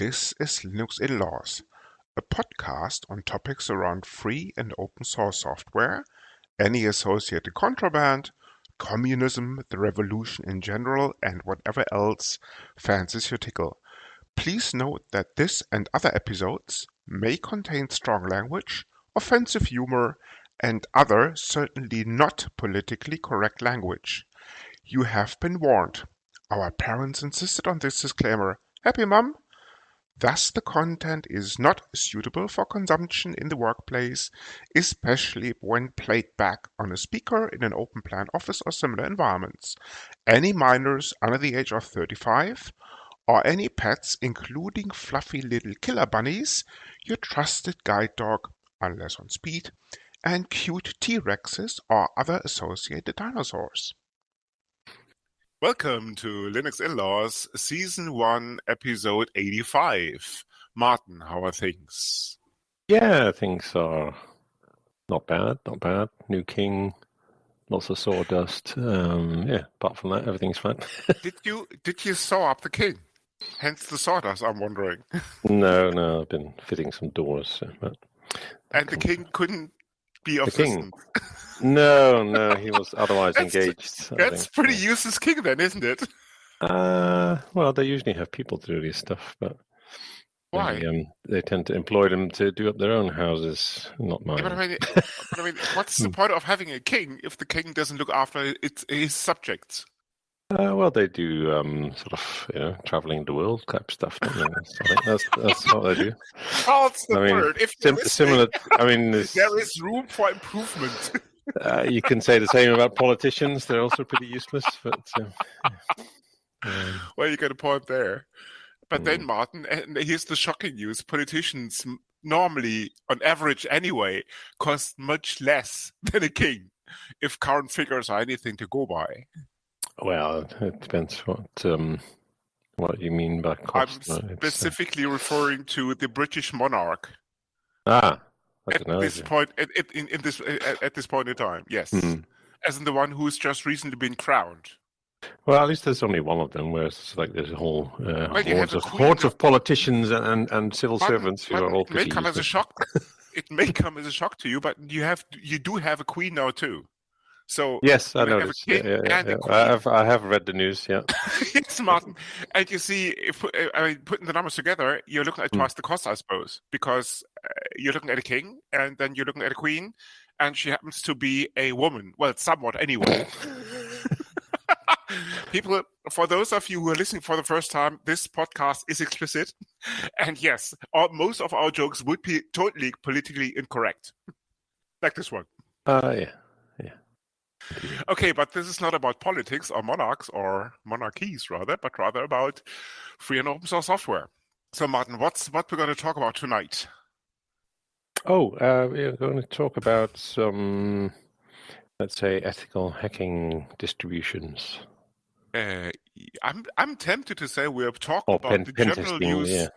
This is Linux Inlaws, a podcast on topics around free and open source software, any associated contraband, communism, the revolution in general, and whatever else fancies your tickle. Please note that this and other episodes may contain strong language, offensive humor, and other certainly not politically correct language. You have been warned. Our parents insisted on this disclaimer. Happy, Mum? Thus, the content is not suitable for consumption in the workplace, especially when played back on a speaker in an open plan office or similar environments. Any minors under the age of 35 or any pets, including fluffy little killer bunnies, your trusted guide dog, unless on speed, and cute T-Rexes or other associated dinosaurs. Welcome to Linux Inlaws, Season 1, Episode 85. Martin, how are things? Yeah, things are not bad. New king, lots of sawdust. Apart from that, everything's fine. Did you saw up the king? Hence the sawdust, I'm wondering. No, I've been fitting some doors. And the king couldn't be of assistance? No, he was otherwise engaged. That's pretty useless king then, isn't it? Well, they usually have people to do this stuff, but why? They tend to employ them to do up their own houses, not mine. Yeah, but I mean, what's the point of having a king if the king doesn't look after his subjects? Well, they do sort of, traveling the world type stuff. I think that's what they do. That's the word. If similar. There is room for improvement. You can say the same about politicians. They're also pretty useless. But well, you got a point there. But then, Martin, and here's the shocking news: politicians normally, on average anyway, cost much less than a king, if current figures are anything to go by. Well, it depends what you mean by cost. I'm specifically referring to the British monarch. At this point in time, yes, as in the one who's just recently been crowned. Well, at least there's only one of them, whereas it's like there's a whole hordes of politicians and civil servants who are all pretty useless. It may come as a shock to you, but you do have a queen now too. So yes, I noticed. I have read the news. Yeah. Yes, Martin. And you see, putting the numbers together, you're looking at twice the cost, I suppose, because you're looking at a king, and then you're looking at a queen, and she happens to be a woman. Well, somewhat anyway. People, for those of you who are listening for the first time, this podcast is explicit, and yes, most of our jokes would be totally politically incorrect, like this one. Yeah. Okay, but this is not about politics or monarchs or monarchies, but rather about free and open source software. So, Martin, what we're going to talk about tonight? We're going to talk about some, let's say, ethical hacking distributions. I'm tempted to say we're talking about the general use.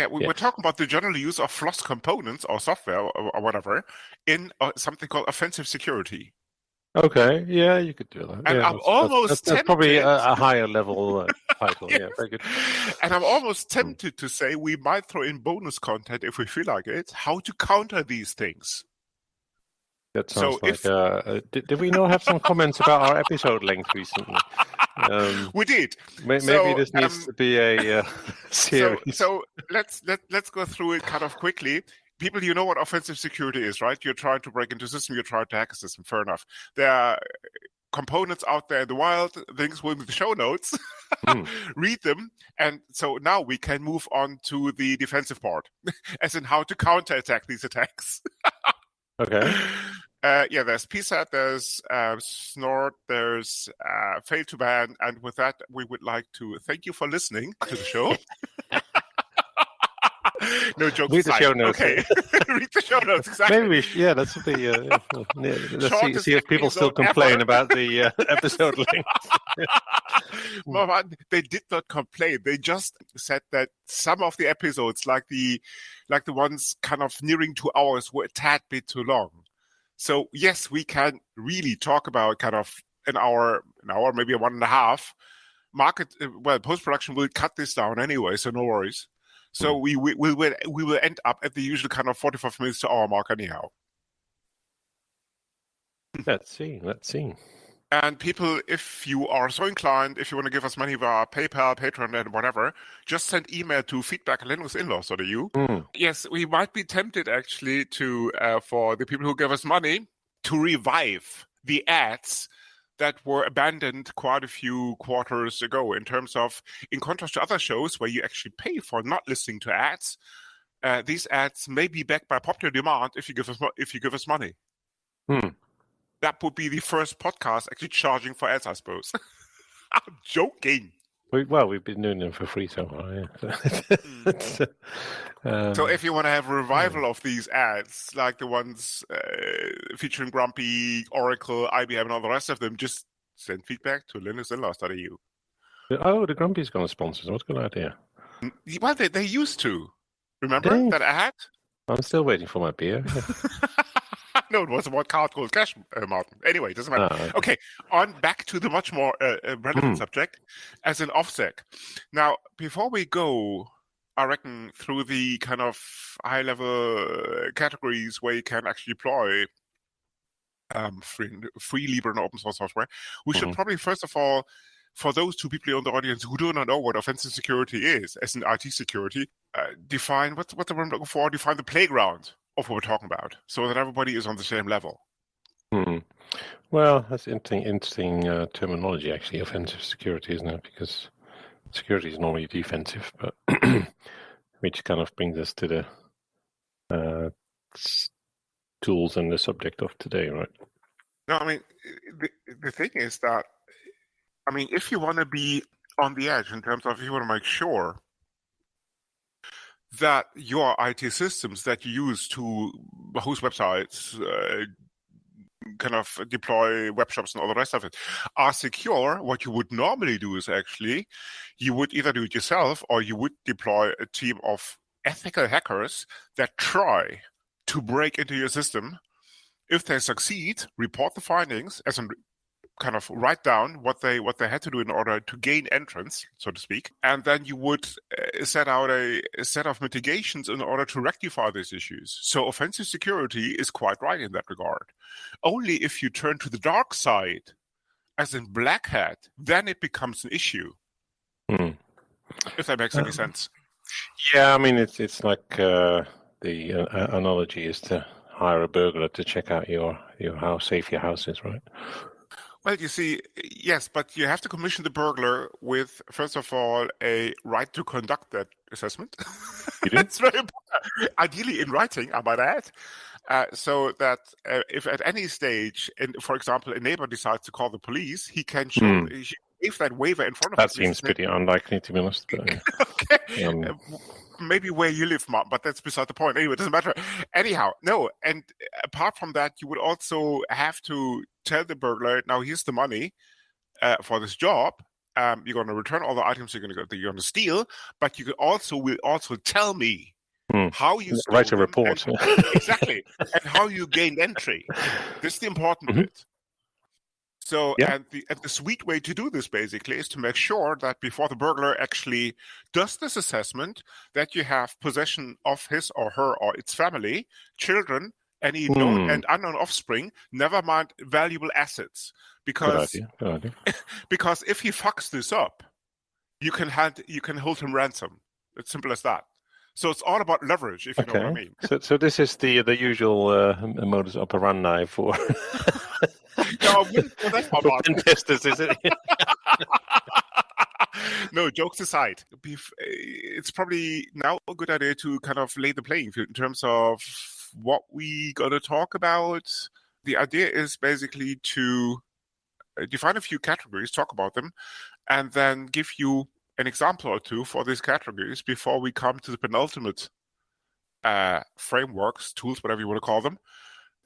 We're talking about the general use of FLOSS components or software or whatever in something called offensive security. Okay, yeah, you could do that. And I'm almost tempted. That's probably a higher level title. Yes. Yeah, very good. And I'm almost tempted to say we might throw in bonus content if we feel like it. How to counter these things? That sounds did we not have some comments about our episode length recently? We did. Maybe this needs to be a series. So let's go through it kind of quickly. People, you know what offensive security is, right? You're trying to break into a system, you're trying to hack a system. Fair enough. There are components out there in the wild, links will be in the show notes. Read them. And so now we can move on to the defensive part, as in how to counterattack these attacks. Okay. There's PSAT, there's Snort, there's Fail to Ban. And with that, we would like to thank you for listening to the show. No jokes. Read the show notes. Okay. Read the show notes, exactly. Maybe let's see if people still complain about the episode length. Well, they did not complain. They just said that some of the episodes, like the ones kind of nearing 2 hours, were a tad bit too long. So yes, we can really talk about kind of an hour, maybe 1.5. Post-production will cut this down anyway, so no worries. So we will end up at the usual kind of 45 minutes to hour mark anyhow. Let's see. And people, if you are so inclined, if you want to give us money via PayPal, Patreon, and whatever, just send email to feedback@linuxinlaws.eu. Yes, we might be tempted actually to, for the people who give us money, to revive the ads that were abandoned quite a few quarters ago. In terms of, in contrast to other shows where you actually pay for not listening to ads, these ads may be backed by popular demand if you give us money. That would be the first podcast actually charging for ads, I suppose. I'm joking. We've been doing them for free so far, yeah. So if you want to have a revival of these ads, like the ones featuring Grumpy, Oracle, IBM, and all the rest of them, just send feedback to linuxinlaws.eu. Oh, the Grumpy's going to sponsor us. What a good idea. Well, they used to. Remember that ad? I'm still waiting for my beer. No, it was about card called Cash, Martin. Anyway, it doesn't matter. Okay, on back to the much more relevant subject, as an OffSec. Now, before we go, I reckon, through the kind of high-level categories where you can actually deploy free Libre and open source software, we should probably, first of all, for those two people in the audience who do not know what offensive security is, as in IT security, define what's the word I'm looking for, define the playground of what we're talking about, so that everybody is on the same level. Well, that's interesting terminology, actually, offensive security, isn't it? Because security is normally defensive, but which kind of brings us to the tools and the subject of today, right? No, I mean, the thing is that, I mean, if you want to be on the edge in terms of, if you want to make sure that your IT systems that you use to host websites, kind of deploy web shops and all the rest of it, are secure, what you would normally do is actually, you would either do it yourself or you would deploy a team of ethical hackers that try to break into your system. If they succeed, report the findings, as in kind of write down what they had to do in order to gain entrance, so to speak, and then you would set out a set of mitigations in order to rectify these issues. So offensive security is quite right in that regard. Only if you turn to the dark side, as in Black Hat, then it becomes an issue. If that makes any sense. Yeah, I mean, it's like the analogy is to hire a burglar to check out your how safe your house is, right? Well, you see, yes, but you have to commission the burglar with, first of all, a right to conduct that assessment. That's very important. Ideally in writing, I might add, so that if at any stage, for example, a neighbor decides to call the police, he can show if that waiver in front of that seems pretty unlikely, to be honest. But, okay. Maybe where you live, Mark, but that's beside the point. Anyway, it doesn't matter. Anyhow, no. And apart from that, you would also have to tell the burglar, now here's the money for this job. You're going to return all the items you're going to steal, but you will also tell me how you write a report. Exactly. And how you gained entry. This is the important bit. So, and the sweet way to do this basically is to make sure that before the burglar actually does this assessment, that you have possession of his or her or its family, children, any known and unknown offspring, never mind valuable assets. Because Good idea. because if he fucks this up, you can hold him ransom. It's simple as that. So it's all about leverage, if you know what I mean. So this is the usual modus operandi for. No, that's not for testers, is it? No, jokes aside, it's probably now a good idea to kind of lay the playing field in terms of what we got to talk about. The idea is basically to define a few categories, talk about them, and then give you an example or two for these categories before we come to the penultimate frameworks, tools, whatever you want to call them,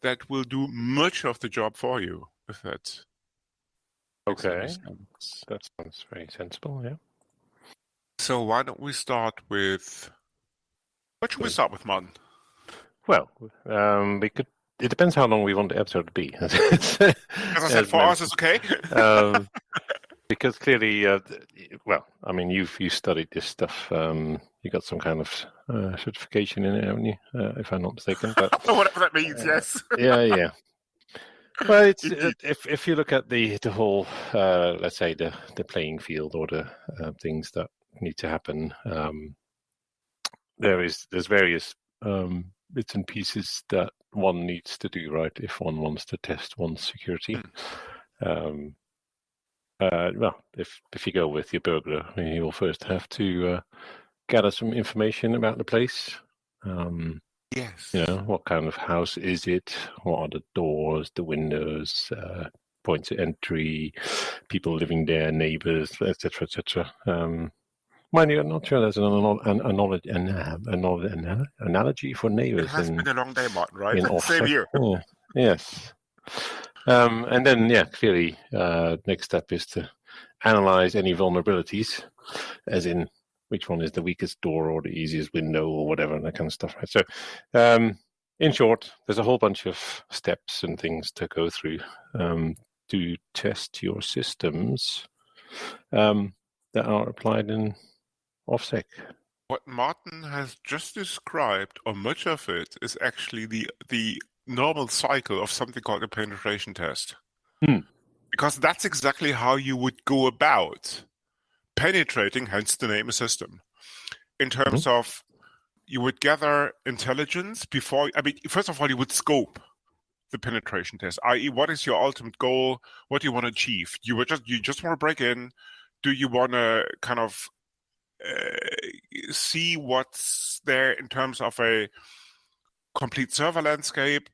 that will do much of the job for you. If that okay, that sounds very sensible. Yeah. So why don't we start with? What should we start with, Martin? Well, we could. It depends how long we want the episode to be. As I said, for us, it's okay. Because clearly, well, I mean, you studied this stuff. You got some kind of certification in it, haven't you? If I'm not mistaken. But whatever that means, yes. Yeah. Well, it's if you look at the whole, let's say the playing field or the things that need to happen, there's various bits and pieces that one needs to do, right? If one wants to test one's security. Well, if you go with your burglar, I mean, you will first have to gather some information about the place. Yes. You know, what kind of house is it? What are the doors, the windows, points of entry, people living there, neighbors, etc., etc. Mind you, I'm not sure there's an analogy for neighbors. It has been a long day, Martin, right? Same here. Yeah. Yes. And then, clearly, next step is to analyze any vulnerabilities, as in which one is the weakest door or the easiest window or whatever, that kind of stuff. Right? So, in short, there's a whole bunch of steps and things to go through to test your systems that are applied in OffSec. What Martin has just described, or much of it, is actually the normal cycle of something called a penetration test. Because that's exactly how you would go about penetrating, hence the name, a system. In terms of, you would gather intelligence before, first of all, you would scope the penetration test, i.e., what is your ultimate goal? What do you want to achieve? You just want to break in? Do you want to kind of see what's there in terms of a complete server landscape?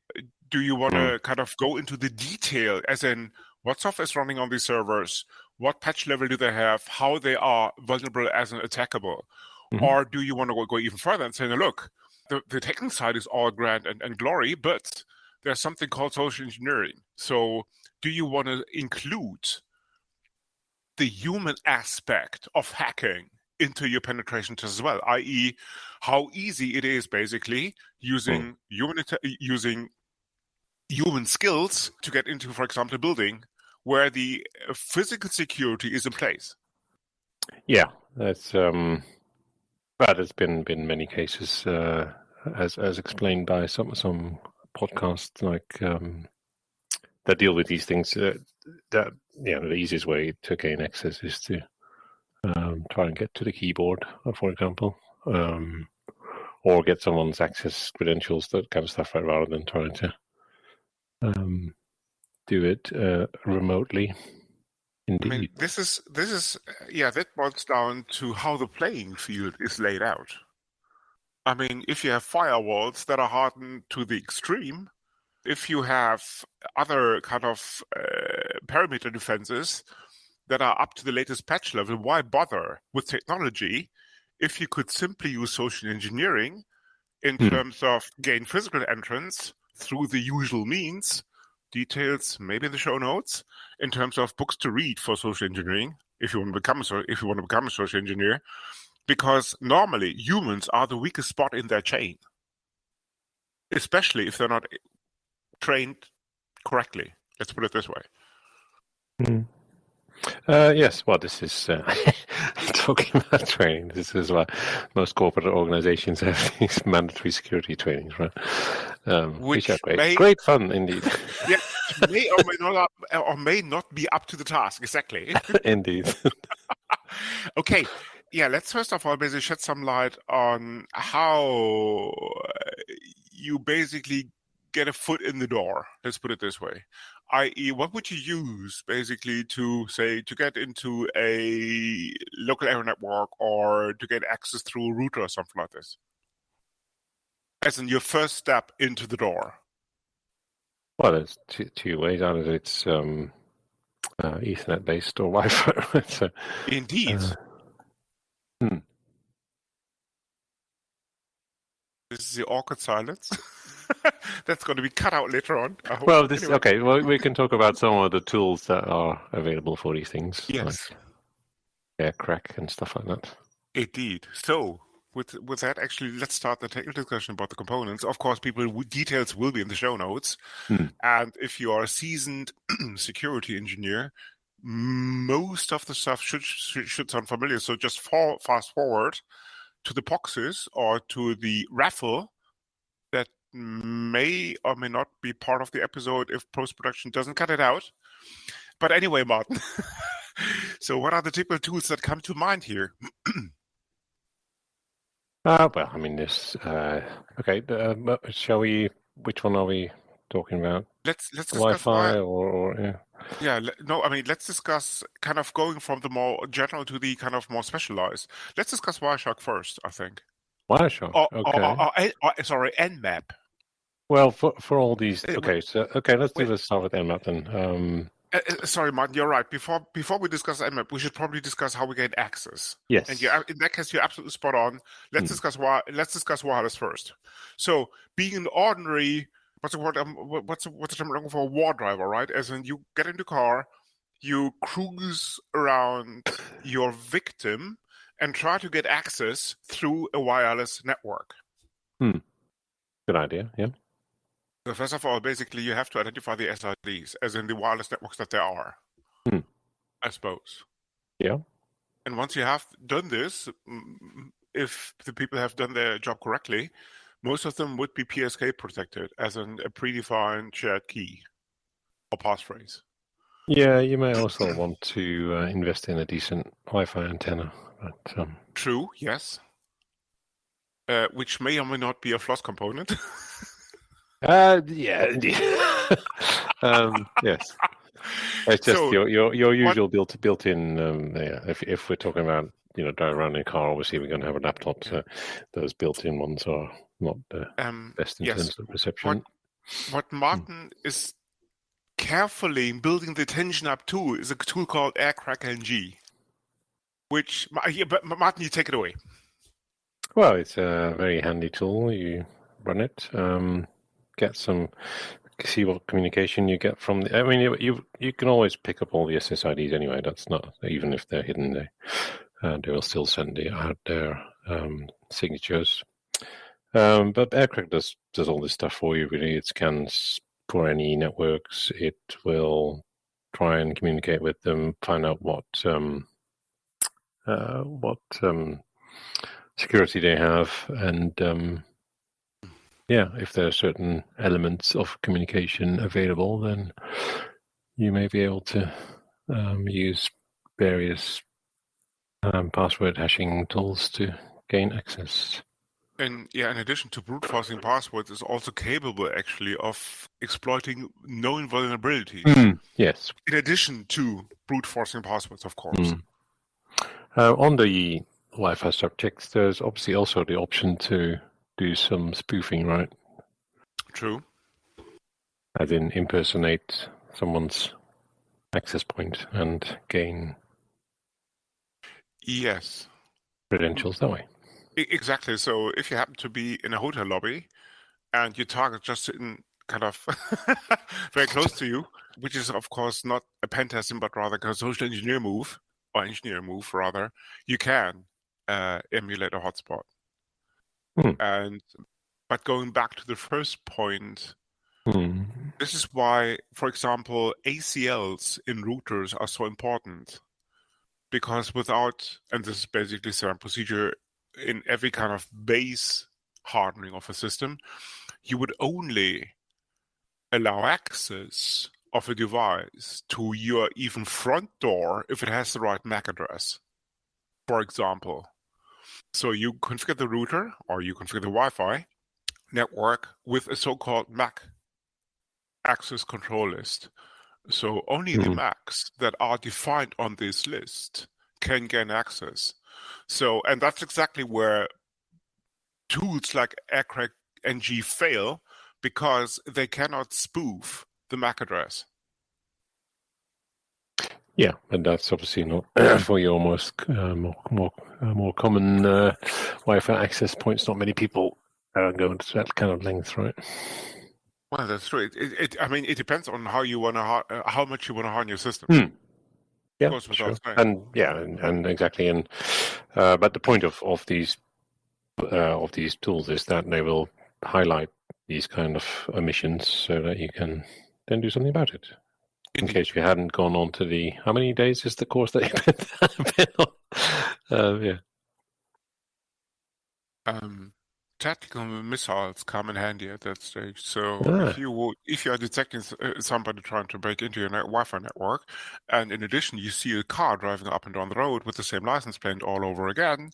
Do you want to kind of go into the detail, as in what software is running on these servers, what patch level do they have, how they are vulnerable as an attackable? Or do you want to go even further and say, no, look, the technical side is all grand and glory, but there's something called social engineering. So do you want to include the human aspect of hacking into your penetration test as well, i.e., how easy it is basically using human skills to get into, for example, a building where the physical security is in place. Yeah, that's but it's been many cases as explained by some podcasts like that deal with these things. That the easiest way to gain access is to try and get to the keyboard, for example, or get someone's access credentials, that kind of stuff, right, rather than trying to do it remotely. Indeed. I mean, this is that boils down to how the playing field is laid out. I mean, if you have firewalls that are hardened to the extreme, if you have other kind of perimeter defenses that are up to the latest patch level, why bother with technology if you could simply use social engineering in terms of gain physical entrance through the usual means? Details maybe in the show notes in terms of books to read for social engineering if you want to become a social engineer, because normally humans are the weakest spot in their chain, especially if they're not trained correctly. Let's put it this way. Yes, well, this is talking about training. This is why most corporate organizations have these mandatory security trainings, right? Which are great fun indeed. Yeah, may not be up to the task, exactly. Indeed. Okay, let's first of all basically shed some light on how you basically get a foot in the door. Let's put it this way. I.e., what would you use basically to get into a local area network or to get access through a router or something like this? As in your first step into the door. Well, there's two ways. Either it's Ethernet-based or Wi-Fi. So, indeed. This is the awkward silence. That's going to be cut out later on. Well, okay. Well, we can talk about some of the tools that are available for these things. Yes. Like crack and stuff like that. Indeed. So, with that, actually, let's start the technical discussion about the components. Of course, details will be in the show notes. And if you are a seasoned security engineer, most of the stuff should sound familiar. So just fast forward to the boxes or to the raffle that may or may not be part of the episode if post-production doesn't cut it out. But anyway, Martin, so what are the typical tools that come to mind here? Well, I mean, this. Okay, shall we? Which one are we talking about? Let's discuss Wi-Fi or yeah. Yeah, no, I mean, let's discuss kind of going from the more general to the kind of more specialized. Let's discuss Wireshark first, I think. Wireshark, okay. Sorry, Nmap. Well, for all these, let's start with Nmap then. Sorry, Martin, you're right. Before we discuss Nmap, we should probably discuss how we get access. Yes. And in that case, you're absolutely spot on. Let's discuss wireless first. So, being an ordinary, what's the term I'm looking for? A war driver, right? As in, you get in the car, you cruise around your victim, and try to get access through a wireless network. Good idea. Yeah. So first of all, basically, you have to identify the SIDs, as in the wireless networks that there are, I suppose. Yeah. And once you have done this, if the people have done their job correctly, most of them would be PSK protected, as in a predefined shared key or passphrase. Yeah, you may also want to invest in a decent Wi-Fi antenna. But, True, yes. Which may or may not be a FLOSS component. Yeah. Yes. It's just so, your usual built-in. If we're talking about driving around in a car, obviously we're going to have a laptop. So those built-in ones are not the best in terms of reception. What Martin is carefully building the attention up to is a tool called AirCrackNG. Which, Martin, you take it away. Well, it's a very handy tool. You run it. See what communication you get from I mean, you can always pick up all the SSIDs anyway. That's not, even if they're hidden, they will still send out their signatures. But Aircrack does all this stuff for you. Really, it scans for any networks. It will try and communicate with them, find out what security they have, and if there are certain elements of communication available, then you may be able to use various password hashing tools to gain access. And in addition to brute forcing passwords, it's also capable actually of exploiting known vulnerabilities. Yes. In addition to brute forcing passwords, of course. On the Wi-Fi subjects, there's obviously also the option to do some spoofing, right? True. As in impersonate someone's access point and gain credentials that way. Exactly. So if you happen to be in a hotel lobby and your target just sitting kind of very close to you, which is of course not a pen testing, but rather a social engineer move, you can emulate a hotspot. But going back to the first point, this is why, for example, ACLs in routers are so important. Because without, and this is basically some procedure in every kind of base hardening of a system, you would only allow access of a device to your even front door if it has the right MAC address, for example. So you configure the router or you configure the Wi-Fi network with a so-called MAC access control list. So only the MACs that are defined on this list can gain access. So, and that's exactly where tools like AirCrackNG fail, because they cannot spoof the MAC address. Yeah, and that's obviously not for your most more common Wi-Fi access points. Not many people go into that kind of length, right? Well, that's true. It depends on how you want to how much you want to harden your system. Yeah, sure. And exactly. And but the point of these tools is that they will highlight these kind of omissions so that you can then do something about it. in case you hadn't gone on to the... How many days is the course that you've been on? Yeah. Tactical missiles come in handy at that stage. So if you are detecting somebody trying to break into your Wi-Fi network, and in addition you see a car driving up and down the road with the same license plate all over again,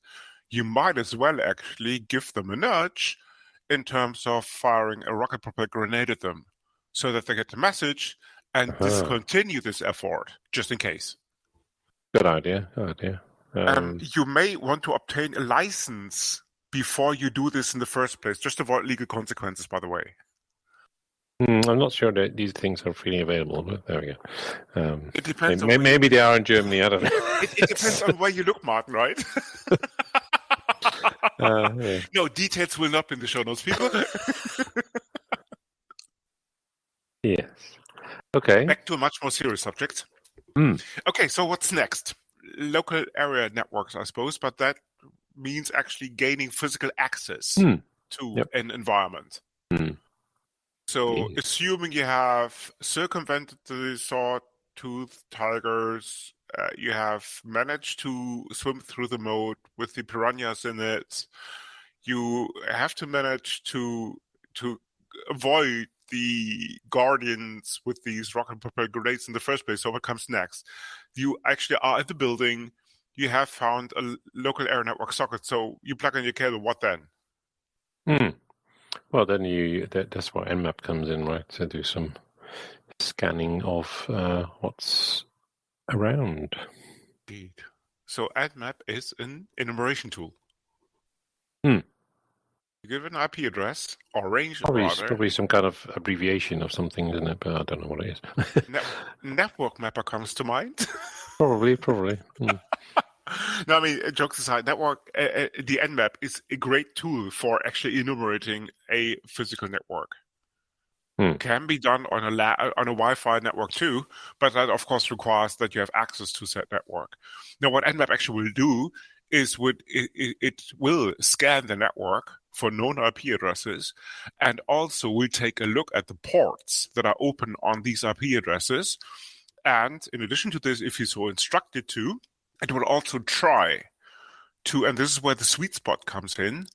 you might as well actually give them a nudge in terms of firing a rocket-propelled grenade at them, so that they get the message and discontinue this effort, just in case. Good idea. You may want to obtain a license before you do this in the first place. Just avoid legal consequences, by the way. I'm not sure that these things are freely available, but there we go. It depends. Maybe they are in Germany. I don't know. It depends on where you look, Martin, right? Yeah. No, details will not be in the show notes, people. Yes. Okay. Back to a much more serious subject. Okay, so what's next? Local area networks, I suppose, but that means actually gaining physical access to an environment. So assuming you have circumvented the saw-toothed tigers, you have managed to swim through the moat with the piranhas in it, you have to manage to avoid the guardians with these rocket-propelled grenades in the first place. So what comes next? You actually are at the building. You have found a local area network socket, so you plug in your cable. What then? Well, then that's where Nmap comes in, right? To do some scanning of what's around. Indeed. So Nmap is an enumeration tool. You give an IP address or range, probably some kind of abbreviation of something, isn't it? But I don't know what it is. Network mapper comes to mind. Probably. No, I mean, jokes aside, the Nmap is a great tool for actually enumerating a physical network. Can be done on a Wi-Fi network too, but that of course requires that you have access to said network. Now, what Nmap actually will do is it will scan the network for known IP addresses, and also will take a look at the ports that are open on these IP addresses. And in addition to this, if you're so instructed to, it will also try to, and this is where the sweet spot comes in,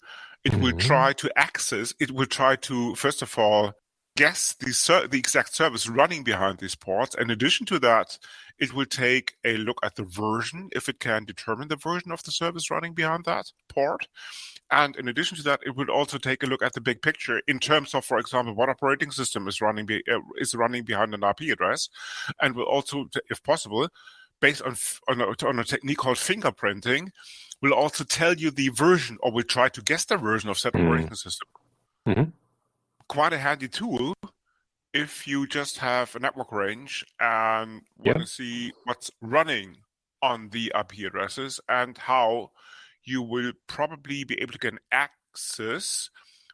it will try to, first of all, guess the exact service running behind these ports. In addition to that, it will take a look at the version, if it can determine the version of the service running behind that port. And in addition to that, it will also take a look at the big picture in terms of, for example, what operating system is running behind an IP address, and will also, if possible, based on a technique called fingerprinting, will also tell you the version, or will try to guess the version of said operating system. Quite a handy tool if you just have a network range and want to see what's running on the IP addresses, and how you will probably be able to get access,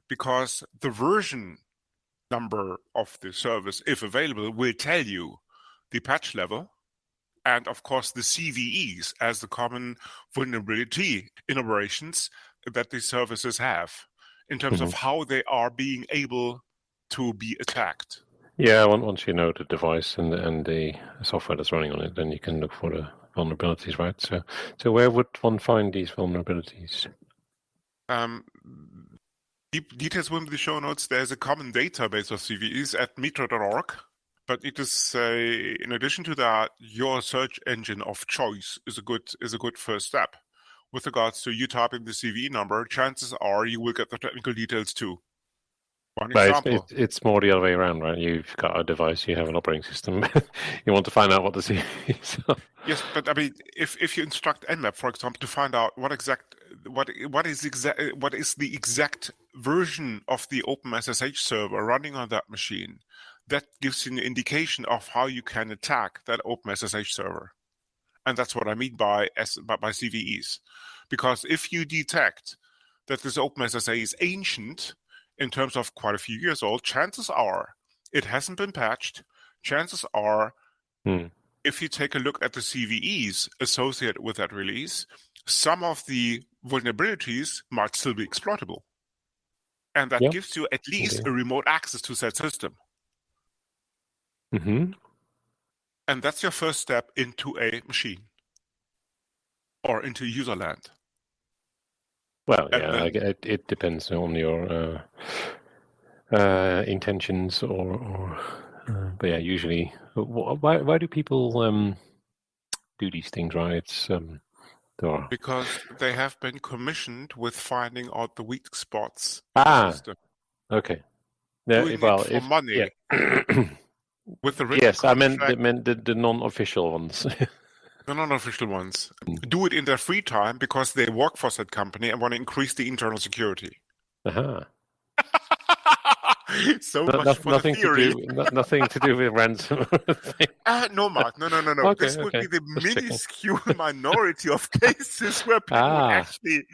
because the version number of the service, if available, will tell you the patch level, and of course the CVEs as the common vulnerability enumerations that these services have in terms of how they are being able to be attacked. Yeah, once you know the device and the software that's running on it, then you can look for the vulnerabilities, right? So where would one find these vulnerabilities? Details will be in the show notes. There's a common database of CVEs at metro.org, but it is in addition to that, your search engine of choice is a good first step. With regards to you typing the CVE number, chances are you will get the technical details too. One example. It's more the other way around, right? You've got a device, you have an operating system. You want to find out what the CVE is. Yes, but I mean, if you instruct Nmap, for example, to find out what is the exact version of the OpenSSH server running on that machine, that gives you an indication of how you can attack that OpenSSH server. And that's what I mean by CVEs. Because if you detect that this OpenSSH is ancient, in terms of quite a few years old, chances are it hasn't been patched. Chances are, if you take a look at the CVEs associated with that release, some of the vulnerabilities might still be exploitable. And that gives you at least a remote access to that system. And that's your first step into a machine or into user land. Well, yeah, it depends on your intentions but yeah, usually, why do people do these things, right? Because they have been commissioned with finding out the weak spots in the system. Okay. Doing it for money. Yeah. With the written contract. I meant the non-official ones. The non-official ones. Do it in their free time because they work for said company and want to increase the internal security. Uh-huh. Much for the theory. Nothing to do with ransom. No, Mark. No. Okay, this would be the minuscule minority of cases where people would actually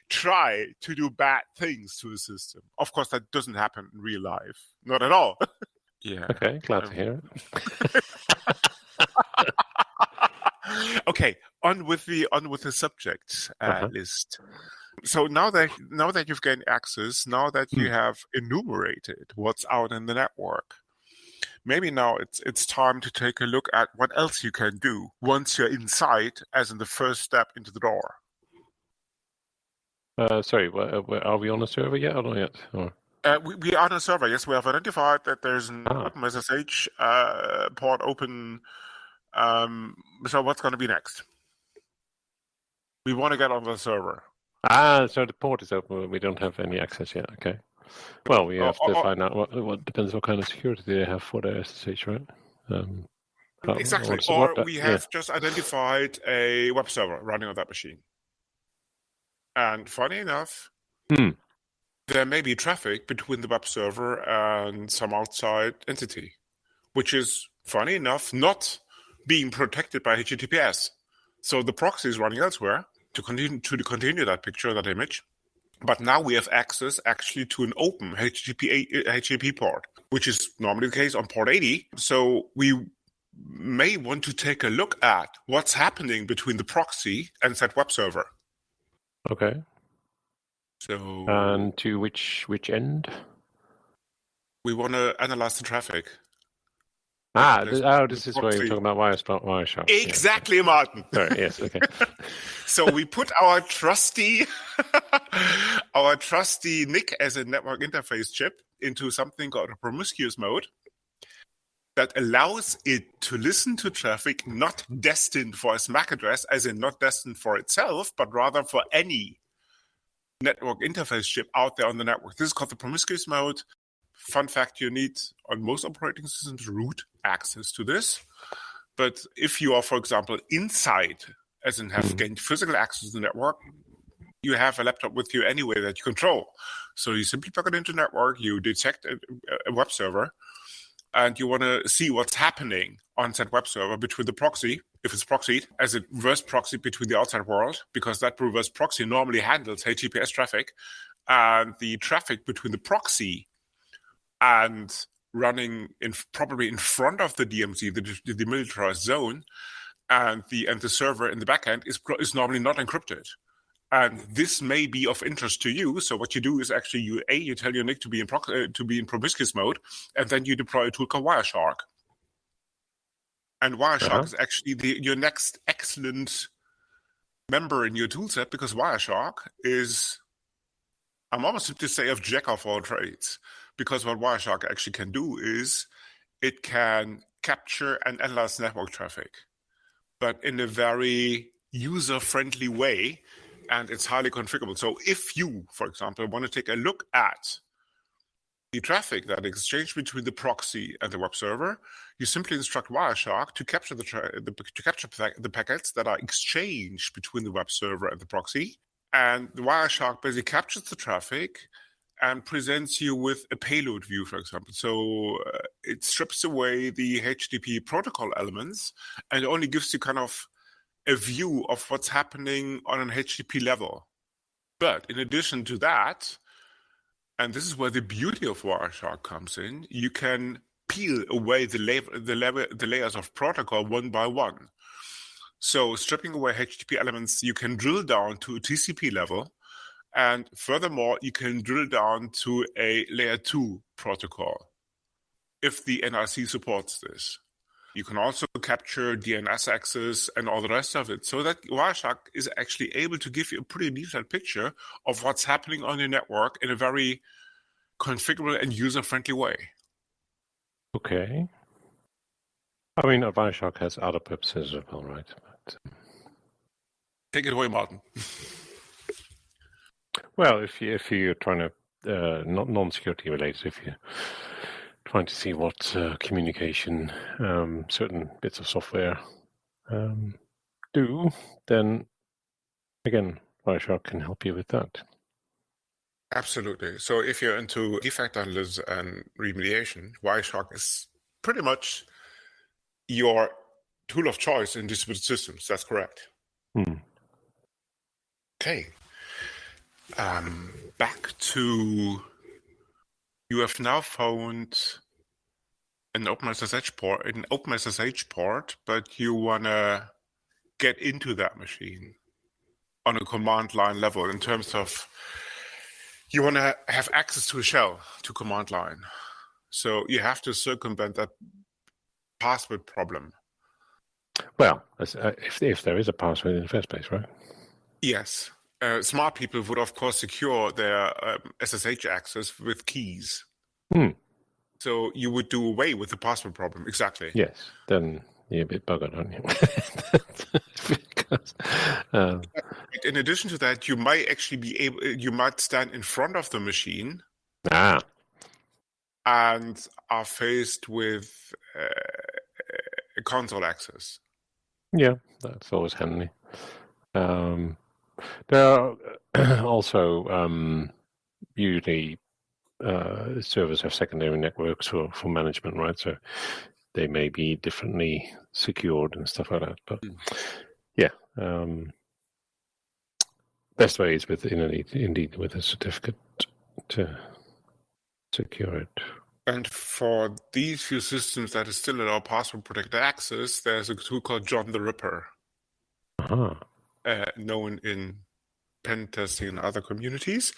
try to do bad things to a system. Of course, that doesn't happen in real life. Not at all. Yeah. Okay, glad to hear it. Okay, on with the subject list. So now that you've gained access, now that you have enumerated what's out in the network, maybe now it's time to take a look at what else you can do once you're inside, as in the first step into the door. Sorry, are we on a server yet or not yet? Or? We are on a server, yes. We have identified that there's an open SSH port open. So what's going to be next? We want to get on the server. So the port is open, but we don't have any access yet. Okay. Well, we have to find out what depends what kind of security they have for the SSH, right? Exactly. We have just identified a web server running on that machine. And funny enough, there may be traffic between the web server and some outside entity, which is, funny enough, not being protected by HTTPS. So the proxy is running elsewhere to continue that picture, that image. But now we have access actually to an open HTTP port, which is normally the case on port 80. So we may want to take a look at what's happening between the proxy and that web server. Okay. So, and to which end? We want to analyze the traffic. This is where you're talking about Wireshark. Exactly, yeah. Martin. Sorry, yes, okay. So we put our trusty NIC as a network interface chip into something called a promiscuous mode that allows it to listen to traffic not destined for its MAC address, as in not destined for itself, but rather for any network interface chip out there on the network. This is called the promiscuous mode. Fun fact, you need, on most operating systems, root access to this. But if you are, for example, inside, as in have gained physical access to the network, you have a laptop with you anyway that you control. So you simply plug it into the network, you detect a web server, and you want to see what's happening on that web server between the proxy, if it's proxied, as a reverse proxy between the outside world, because that reverse proxy normally handles HTTPS traffic, and the traffic between the proxy and running probably in front of the DMZ, the demilitarized zone, and the server in the backend is normally not encrypted. And this may be of interest to you. So what you do is actually you tell your NIC to be in promiscuous mode, and then you deploy a tool called Wireshark. And Wireshark is actually your next excellent member in your toolset, because Wireshark is, I'm almost tempted to say, of jack of all trades. Because what Wireshark actually can do is it can capture and analyze network traffic, but in a very user-friendly way, and it's highly configurable. So if you, for example, want to take a look at the traffic that exchanged between the proxy and the web server, you simply instruct Wireshark to capture the packets that are exchanged between the web server and the proxy, and the Wireshark basically captures the traffic and presents you with a payload view, for example. So it strips away the HTTP protocol elements and only gives you kind of a view of what's happening on an HTTP level. But in addition to that, and this is where the beauty of Wireshark comes in, you can peel away the layers of protocol one by one. So stripping away HTTP elements, you can drill down to a TCP level. And furthermore, you can drill down to a layer 2 protocol if the NRC supports this. You can also capture DNS access and all the rest of it. So that Wireshark is actually able to give you a pretty detailed picture of what's happening on your network in a very configurable and user-friendly way. Okay. I mean, Wireshark has other purposes as well, right? But, take it away, Martin. Well, if you're trying to not non-security related, if you're trying to see what communication certain bits of software do, then again, Wireshark can help you with that. Absolutely. So if you're into defect analysis and remediation, Wireshark is pretty much your tool of choice in distributed systems. That's correct. Okay. Back to, you have now found an OpenSSH port, but you want to get into that machine on a command line level in terms of you want to have access to a shell, to command line. So you have to circumvent that password problem. Well, if there is a password in the first place, right? Yes. Smart people would, of course, secure their SSH access with keys. So you would do away with the password problem. Exactly. Yes. Then you're a bit buggered, aren't you? Because, in addition to that, you might actually you might stand in front of the machine and are faced with console access. Yeah, that's always handy. There are also usually servers have secondary networks for management, right? So they may be differently secured and stuff like that. But yeah, best way is indeed with a certificate to secure it. And for these few systems that is still allow password protected access, there's a tool called John the Ripper, known in pen testing and other communities.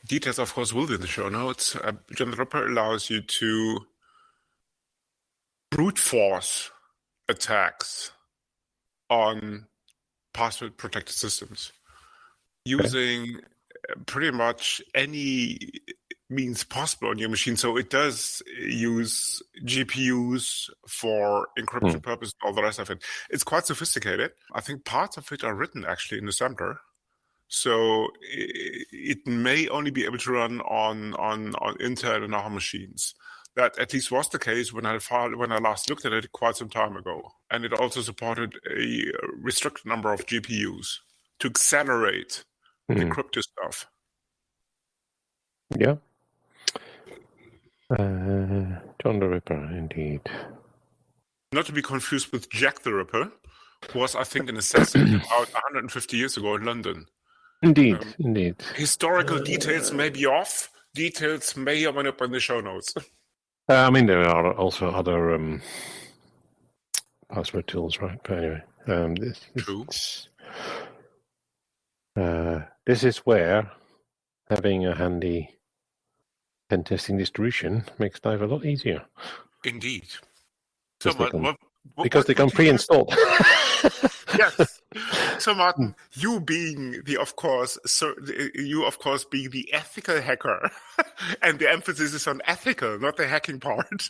Details, of course, will be in the show notes. John the Ripper allows you to brute force attacks on password protected systems using pretty much any means possible on your machine. So it does use GPUs for encryption purposes, all the rest of it. It's quite sophisticated. I think parts of it are written actually in assembler. So it may only be able to run on Intel and ARM machines. That at least was the case when I last looked at it quite some time ago. And it also supported a restricted number of GPUs to accelerate the crypto stuff. Yeah. John the Ripper, indeed. Not to be confused with Jack the Ripper, who was, I think, an assassin about 150 years ago in London. Indeed. Historical details may be off. Details may or may not be in the show notes. I mean, there are also other password tools, right? But anyway, True. This is where having a handy pen testing distribution makes life a lot easier. Indeed. Because they come pre-installed. Yes. So Martin, you being of course being the ethical hacker, and the emphasis is on ethical, not the hacking part.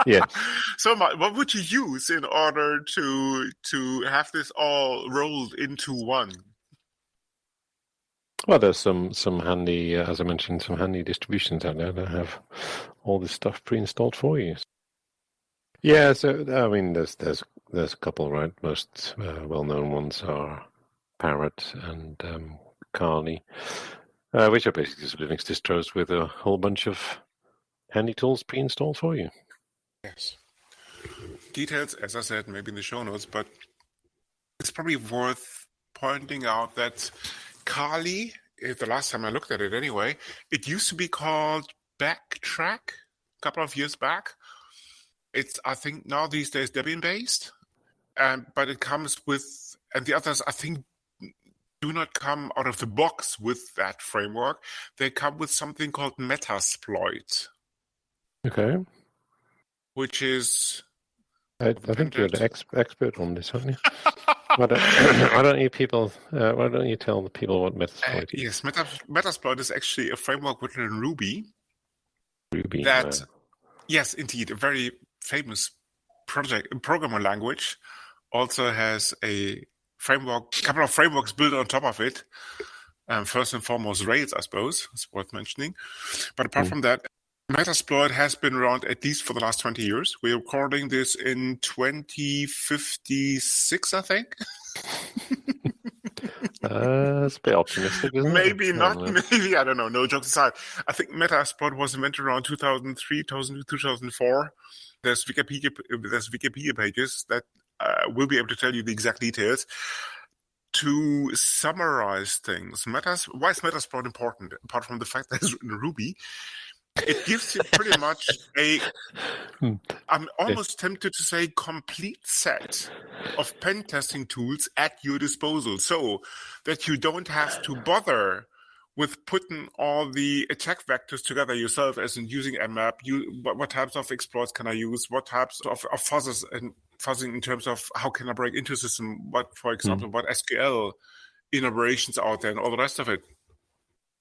Yes. So Martin, what would you use in order to have this all rolled into one? Well, there's some handy, as I mentioned, some handy distributions out there that have all this stuff pre-installed for you. Yeah, so I mean, there's a couple, right? Most well-known ones are Parrot and Kali, which are basically just Linux distros with a whole bunch of handy tools pre-installed for you. Yes. Details, as I said, maybe in the show notes, but it's probably worth pointing out that Kali, the last time I looked at it anyway, it used to be called Backtrack a couple of years back. It's, I think, now these days Debian-based, but it comes with, and the others, I think, do not come out of the box with that framework. They come with something called Metasploit. Okay. Which is I think you're the expert on this, aren't you? Why don't you tell the people what Metasploit is? Yes, Metasploit is actually a framework written in Ruby. Ruby. Yes, indeed, a very famous programming language. Also has a couple of frameworks built on top of it. First and foremost, Rails, I suppose, is worth mentioning. But apart from that, Metasploit has been around at least for the last 20 years. We're recording this in 2056, I think. That's a bit optimistic, isn't maybe it? Not. Maybe, I don't know. No jokes aside. I think Metasploit was invented around 2003, 2004. There's Wikipedia pages that will be able to tell you the exact details. To summarize things, why is Metasploit important? Apart from the fact that it's written in Ruby, it gives you pretty much I'm almost tempted to say, complete set of pen testing tools at your disposal, so that you don't have to bother with putting all the attack vectors together yourself, as in using Nmap. What types of exploits can I use? What types of fuzzes and fuzzing in terms of how can I break into a system? What, for example, what SQL innovations out there and all the rest of it.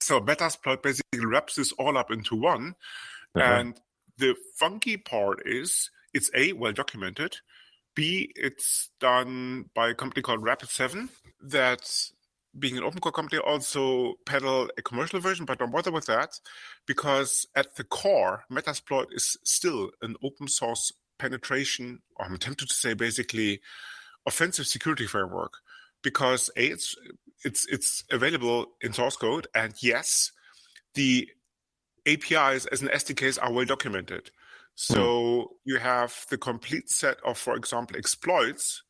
So Metasploit basically wraps this all up into one. And the funky part is it's A, well documented. B, it's done by a company called Rapid7 that, being an open core company, also peddle a commercial version, but don't bother with that because at the core, Metasploit is still an open source penetration, or I'm tempted to say basically offensive security framework, because A, it's available in source code, and yes, the APIs as an SDKs are well documented. So you have the complete set of, for example, exploits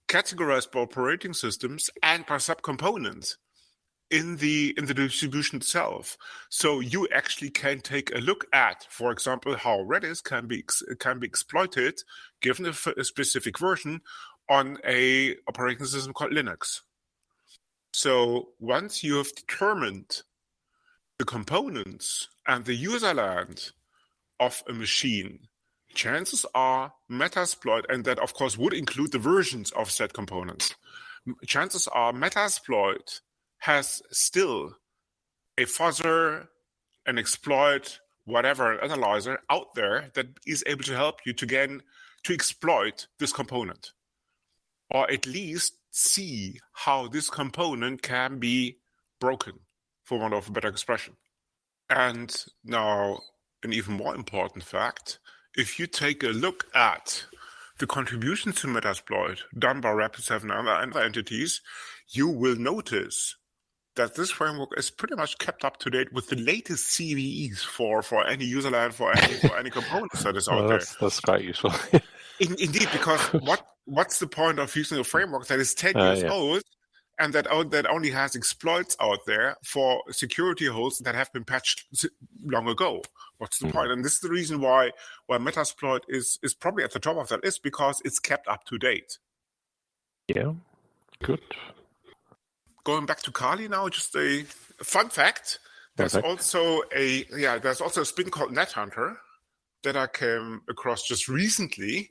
categorized by operating systems and by subcomponents in the distribution itself. So you actually can take a look at, for example, how Redis can be exploited given a specific version on a operating system called Linux. So once you have determined the components and the user land of a machine, chances are Metasploit, and that of course would include the versions of said components, chances are Metasploit has still a fuzzer, an exploit, whatever, an analyzer out there that is able to help you to exploit this component, or at least see how this component can be broken, for want of a better expression. And now, an even more important fact, if you take a look at the contributions to Metasploit done by Rapid7 and other entities, you will notice that this framework is pretty much kept up to date with the latest CVEs for any user land, for any components that is out there. That's quite useful. Indeed, because what's the point of using a framework that is 10 years old and that only has exploits out there for security holes that have been patched long ago? What's the point? And this is the reason why Metasploit is probably at the top of that list, because it's kept up to date. Yeah, good. Going back to Kali now, just a fun fact. There's also a spin called NetHunter that I came across just recently.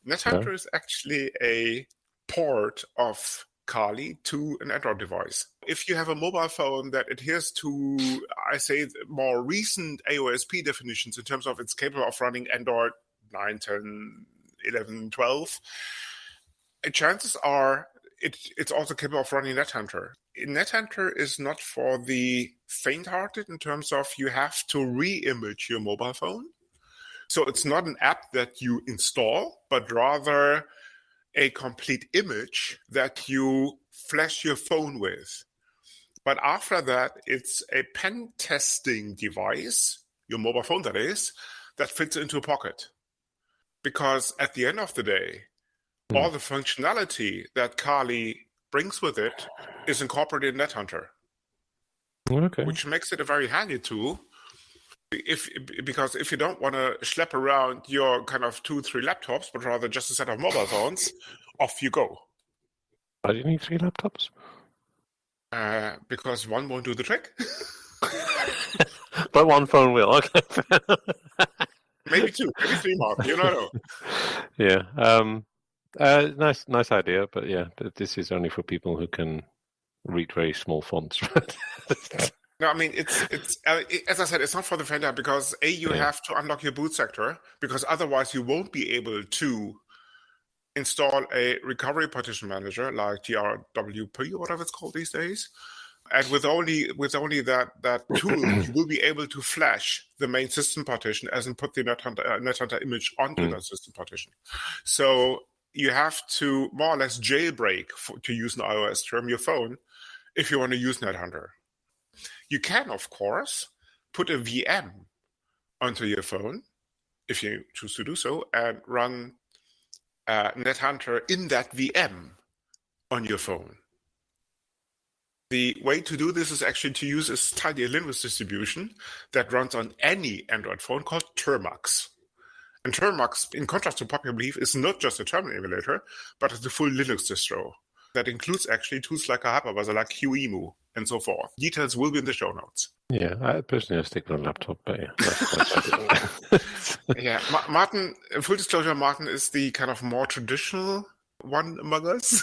NetHunter is actually a port of Kali to an Android device. If you have a mobile phone that adheres to, I say, more recent AOSP definitions in terms of it's capable of running Android 9, 10, 11, 12, chances are it's also capable of running NetHunter. NetHunter is not for the faint-hearted in terms of you have to re-image your mobile phone. So it's not an app that you install, but rather a complete image that you flash your phone with. But after that, it's a pen testing device, your mobile phone that is, that fits into a pocket. Because at the end of the day, all the functionality that Kali brings with it is incorporated in NetHunter. Which makes it a very handy tool. Because if you don't want to schlep around your kind of 2-3 laptops, but rather just a set of mobile phones, off you go. Why do you need 3 laptops? Because one won't do the trick. But one phone will, okay. maybe 2, maybe 3 months. You know. Yeah. Nice idea, but yeah, this is only for people who can read very small fonts. No, I mean it's as I said, it's not for the faint heart because you have to unlock your boot sector because otherwise you won't be able to install a recovery partition manager like GRWP or whatever it's called these days. And with only that tool, you will be able to flash the main system partition as in put the NetHunter image onto that system partition. So you have to more or less jailbreak, to use an iOS term, your phone if you want to use NetHunter. You can, of course, put a VM onto your phone if you choose to do so and run NetHunter in that VM on your phone. The way to do this is actually to use a tiny Linux distribution that runs on any Android phone called Termux. And Termux, in contrast to popular belief, is not just a terminal emulator, but it's a full Linux distro that includes actually tools like a hypervisor, like QEMU, and so forth. Details will be in the show notes. Yeah, I personally stick with a laptop, but yeah. Yeah, Martin, full disclosure, Martin is the kind of more traditional one among us.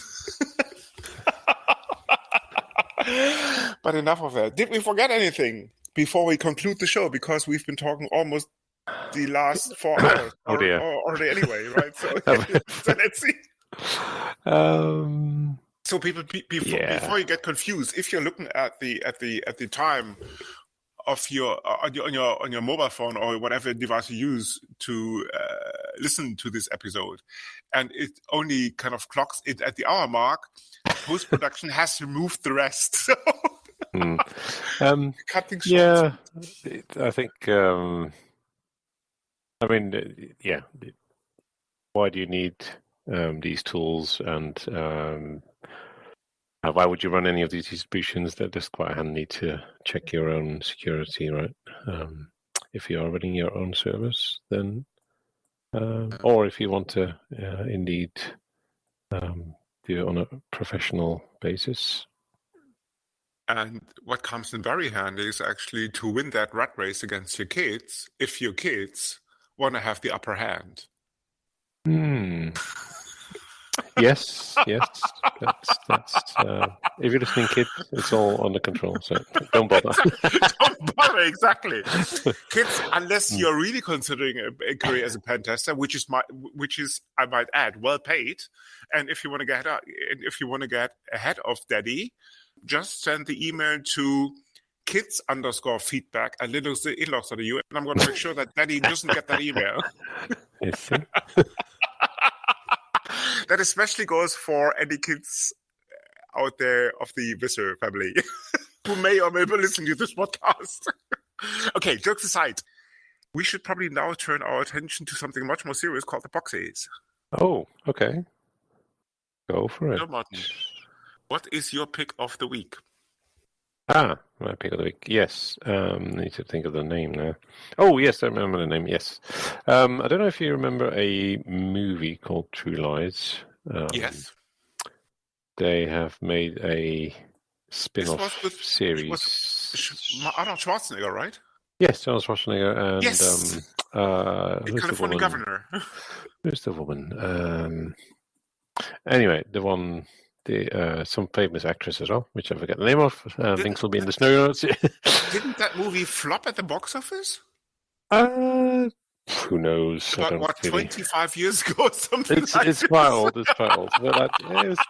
But enough of that. Did we forget anything before we conclude the show? Because we've been talking almost the last 4 hours already anyway, right? So let's see. So people, before you get confused, if you're looking at the time of your on your mobile phone or whatever device you use to listen to this episode, and it only kind of clocks it at the hour mark, post-production has removed the rest. So cutting short. Yeah, I think. I mean, yeah. Why do you need these tools, and why would you run any of these distributions? That is quite handy to check your own security, right? If you are running your own service, then, or if you want to indeed do it on a professional basis. And what comes in very handy is actually to win that rat race against your kids, if your kids want to have the upper hand. Yes. That's if you're listening, kids, it's all under control, so don't bother. Don't bother, exactly. Kids, unless you're really considering a career as a pen tester, which is I might add, well paid, and if you want to get ahead of daddy, just send the email to kids_feedback@inlaws.eu, and I'm going to make sure that daddy doesn't get that email. Yes. That especially goes for any kids out there of the Visser family who may or may be listening to this podcast. Okay, jokes aside, we should probably now turn our attention to something much more serious called the boxes. Oh, okay. Go for it. So, Martin, what is your pick of the week? My pick of the week. Yes. I need to think of the name now. Oh, yes, I remember the name. Yes. I don't know if you remember a movie called True Lies. Yes. They have made a spin-off series. Arnold Schwarzenegger, right? Yes, Arnold Schwarzenegger and the California governor. Who's the woman? Anyway, the one. Some famous actress as well, which I forget the name of. Links will be in the snow notes. Didn't that movie flop at the box office? Who knows? About 25 years ago or something? It's quite old. It's quite old. But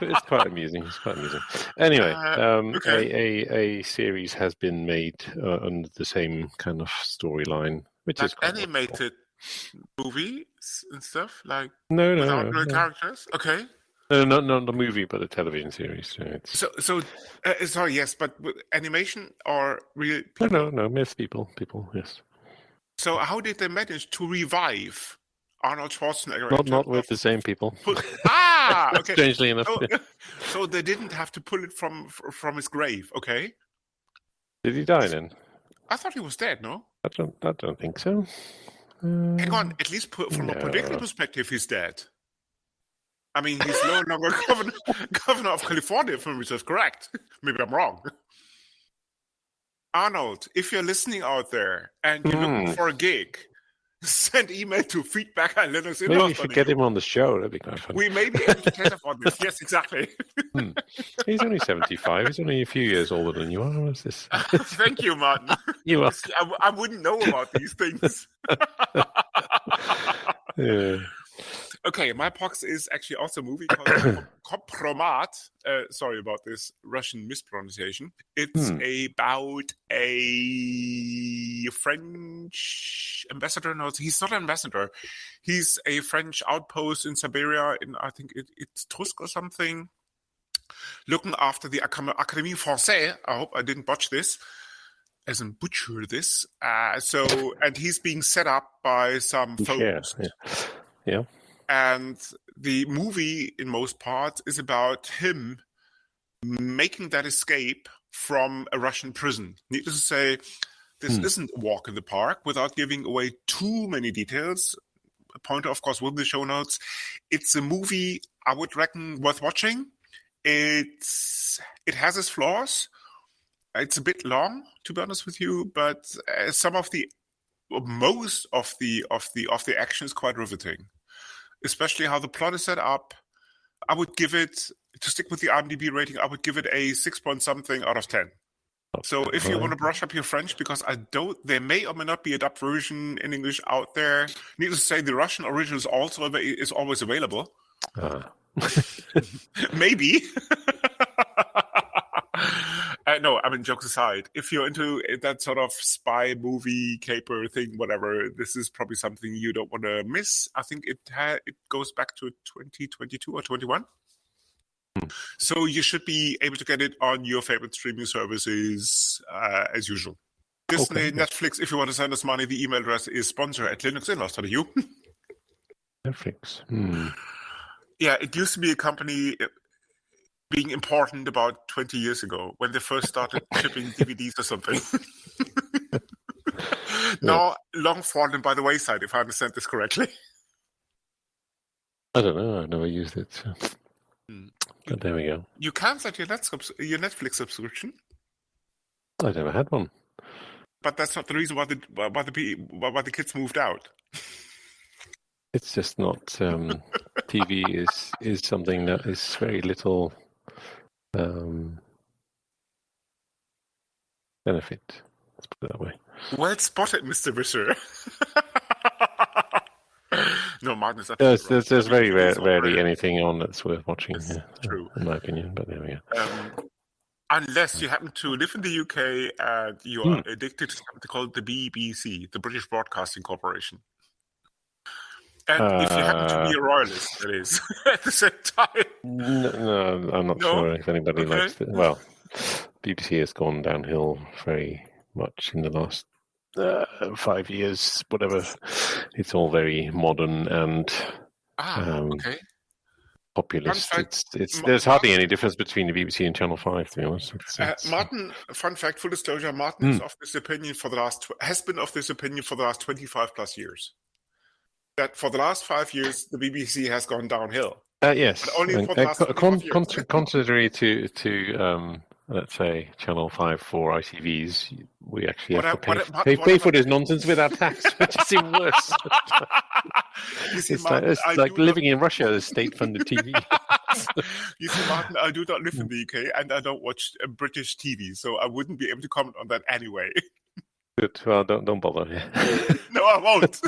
it's quite amusing. It's quite amusing. Anyway, a series has been made under the same kind of storyline, which is quite animated movies and stuff like no characters. Okay. No, not the movie, but the television series. Sorry, yes, but animation or real people? No, myth people, yes. So how did they manage to revive Arnold Schwarzenegger? Not with the same people. Okay. Strangely enough. So they didn't have to pull it from his grave, okay? Did he die then? I thought he was dead, no? I don't think so. Hang on, at least from a political perspective, he's dead. I mean, he's no longer governor of California, if which is correct. Maybe I'm wrong. Arnold, if you're listening out there and you're looking for a gig, Send email to feedback@linuxinlaws.eu. Maybe we should get him on the show. That'd be quite fun. We may be able to catch up on this. Yes, exactly. He's only 75. He's only a few years older than you are. What's this? Thank you, Martin. You are. I wouldn't know about these things. Yeah. Okay, my box is actually also a movie called Kompromat. Sorry about this Russian mispronunciation. It's about a French ambassador. No, he's not an ambassador. He's a French outpost in Siberia, in I think it's Tusk or something, looking after the Académie Française. I hope I didn't butcher this. And he's being set up by some folks. Yeah. And the movie, in most parts, is about him making that escape from a Russian prison. Needless to say, this isn't a walk in the park. Without giving away too many details, a pointer, of course, will be the show notes. It's a movie I would reckon worth watching. It has its flaws. It's a bit long, to be honest with you, but most of the action is quite riveting. Especially how the plot is set up. I would give it, to stick with the IMDb rating, I would give it a 6-point-something out of 10. So if you want to brush up your French, because there may or may not be a dubbed version in English out there. Needless to say, the Russian original is always available. Maybe. No, I mean, jokes aside, if you're into that sort of spy movie, caper thing, whatever, this is probably something you don't want to miss. I think it goes back to 2022 or 21. So you should be able to get it on your favorite streaming services as usual. Disney, Netflix, if you want to send us money, the email address is sponsor@linuxinlaws.eu. Netflix. Yeah, it used to be a company being important about 20 years ago when they first started shipping DVDs or something. Now, long fallen by the wayside, if I understand this correctly. I don't know. I've never used it. So. But there we go. You cancelled your Netflix subscription? I never had one. But that's not the reason why the kids moved out. It's just not. TV is something that is very little benefit. Let's put it that way. Well spotted, Mr. Visser. No, Martin is there's very rarely anything on that's worth watching. True, in my opinion. But there we go. Unless you happen to live in the UK and you are addicted to something called the BBC, the British Broadcasting Corporation. And if you happen to be a royalist, that is, at the same time. No, I'm not sure if anybody likes it. Well, BBC has gone downhill very much in the last 5 years, whatever. It's all very modern and populist. There's hardly any difference between the BBC and Channel 5, to be honest. Martin, fun fact, full disclosure, Martin is of this opinion has been of this opinion for the last 25 plus years. That for the last 5 years, the BBC has gone downhill. Yes. But only for the last 25 years. Contrary to let's say, Channel 5 for ITVs, we actually have to pay for this nonsense with our tax, which is even worse. It's like living in Russia as state-funded TV. You see, Martin, I do not live in the UK, and I don't watch British TV, so I wouldn't be able to comment on that anyway. Good. Well, don't bother. No, I won't.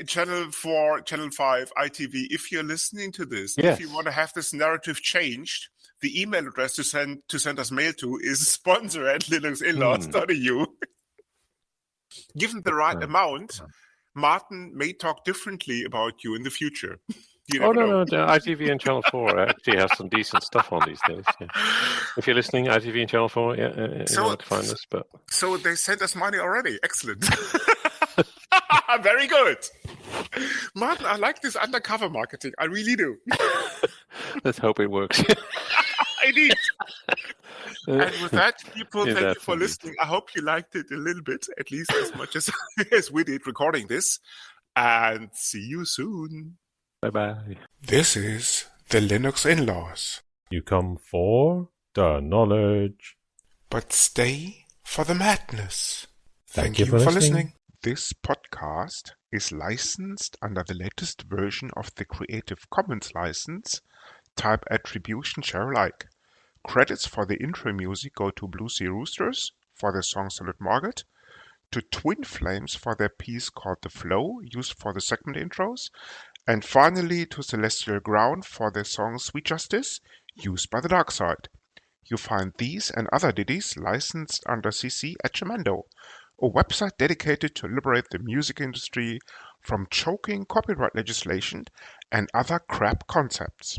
Channel 4, Channel 5, ITV, if you're listening to this, if you want to have this narrative changed, the email address to send us mail to is sponsor@linuxinlaws.eu. Given the right amount, Martin may talk differently about you in the future. No, ITV and Channel 4 actually have some decent stuff on these days. Yeah. If you're listening, ITV and Channel 4, you know where to find us. But so they sent us money already. Excellent. Very good. Martin, I like this undercover marketing. I really do. Let's hope it works. Indeed. And with that, people, thank you for listening. I hope you liked it a little bit, at least as much as we did recording this. And see you soon. Bye-bye. This is the Linux In-Laws. You come for the knowledge, but stay for the madness. Thank you for listening. This podcast is licensed under the latest version of the Creative Commons license, type Attribution Share Alike. Credits for the intro music go to Blue Sea Roosters for their song Solid Market, to Twin Flames for their piece called The Flow, used for the segment intros, and finally to Celestial Ground for their song Sweet Justice, used by the Dark Side. You find these and other ditties licensed under CC at Jamendo, a website dedicated to liberate the music industry from choking copyright legislation and other crap concepts.